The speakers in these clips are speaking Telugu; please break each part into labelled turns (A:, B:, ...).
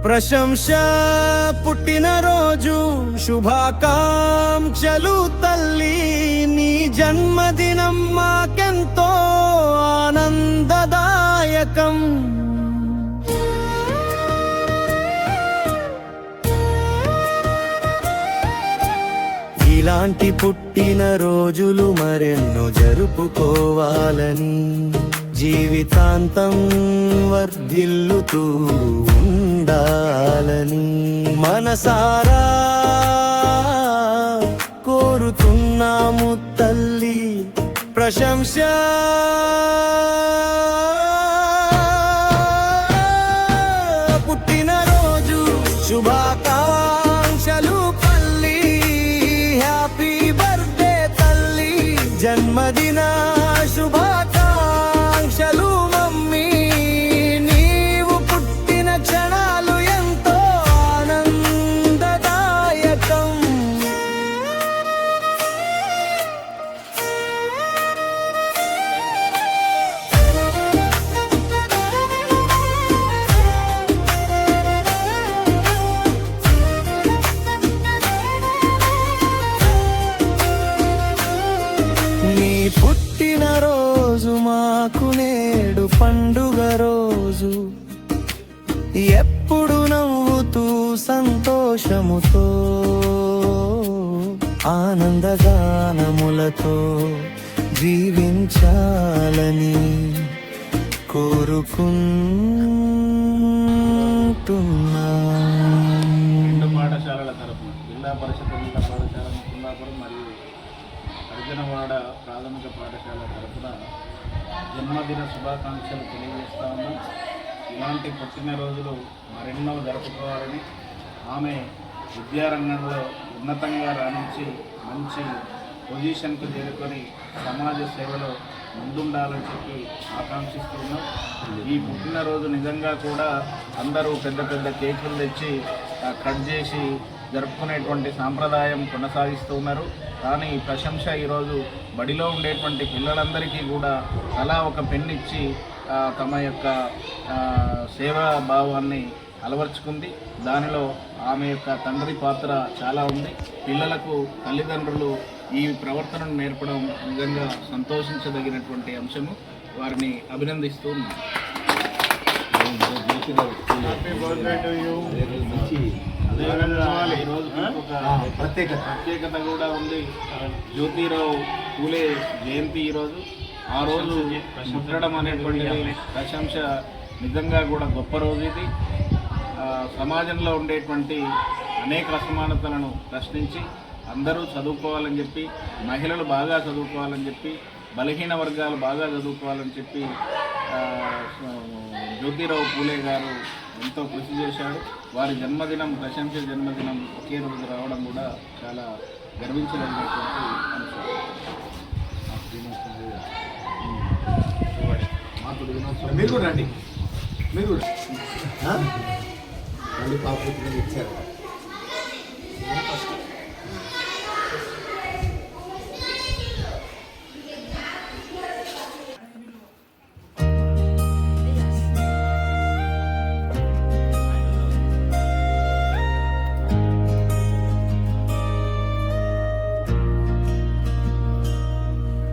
A: ప్రశంస పుట్టినరోజు శుభాకాంక్షలు తల్లి, నీ జన్మదినం మాకెంతో ఆనందదాయకం. ఇలాంటి పుట్టిన రోజులు మరెన్నో జరుపుకోవాలని, జీవితాంతం వర్ధిల్లుతూ ఉండాలని మనసారా కోరుతున్నాము తల్లి. ప్రశంస పుట్టినరోజు శుభాకాంక్షలు పల్లి, హ్యాపీ బర్త్డే తల్లి, జన్మదిన శుభాకాంక్షలు మమ్మీ. నీవు పుట్టిన క్షణాలు ఎంతో ఆనందదాయకం. నీ పుట్టినరోజు మాకు నేడు పండుగ రోజు, ఎప్పుడు నవ్వుతూ సంతోషముతో ఆనందగానములతో జీవించాలని కోరుకుంటున్నా.
B: పాఠశాలల తరఫున జిల్లా పరిషత్ ఉన్నత పాఠశాల కుల్లాపురం మరియు అర్జునవాడ ప్రాథమిక పాఠశాల తరఫున జన్మదిన శుభాకాంక్షలు తెలియజేస్తా ఉన్నాం. ఇలాంటి పుట్టినరోజులు మరెన్నో జరుపుకోవాలని, ఆమె విద్యారంగంలో ఉన్నతంగా రాణించి మంచి పొజిషన్కు చేరుకొని సమాజ సేవలో ముందుండాలని చెప్పి ఆకాంక్షిస్తున్నాం. ఈ పుట్టినరోజు నిజంగా కూడా అందరూ పెద్ద పెద్ద కేకులు తెచ్చి కట్ చేసి జరుపుకునేటువంటి సాంప్రదాయం కొనసాగిస్తూ ఉన్నారు. కానీ ప్రశంస ఈరోజు బడిలో ఉండేటువంటి పిల్లలందరికీ కూడా అలా ఒక పెన్ ఇచ్చి తమ యొక్క సేవా భావాన్ని అలవర్చుకుంది. దానిలో ఆమె యొక్క తండ్రి పాత్ర చాలా ఉంది. పిల్లలకు తల్లిదండ్రులు ఈ ప్రవర్తనను నేర్పడం నిజంగా సంతోషించదగినటువంటి అంశము. వారిని అభినందిస్తూ ఉన్నాను. ఈరోజు ఒక ప్రత్యేకత కూడా ఉంది. జ్యోతిరావు పూలే జయంతి ఈరోజు. ఆ రోజు పుట్టడం అనేటువంటిది ప్రశంస నిజంగా కూడా గొప్ప రోజు. ఇది సమాజంలో ఉండేటువంటి అనేక అసమానతలను ప్రశ్నించి అందరూ చదువుకోవాలని చెప్పి, మహిళలు బాగా చదువుకోవాలని చెప్పి, బలహీన వర్గాలు బాగా చదువుకోవాలని చెప్పి జ్యోతిరావు పూలే గారు ఎంతో కృషి చేశాడు. వారి జన్మదినం, ప్రశంస జన్మదినం ఒకే రోజు రావడం కూడా చాలా గర్వించదగినటువంటి అంశం.
C: మీరు కూడా రండి, మీరు కూడా రండి. పాపం ఇచ్చారు.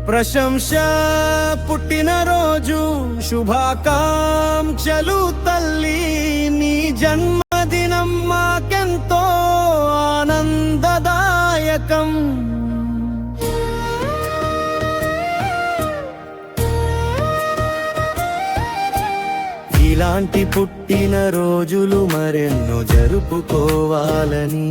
A: ప్రశంస పుట్టినరోజు శుభాకాంక్షలు తల్లి, నీ జన్మదినం మాకెంతో ఆనందదాయకం. ఇలాంటి పుట్టిన రోజులు మరెన్నో జరుపుకోవాలని.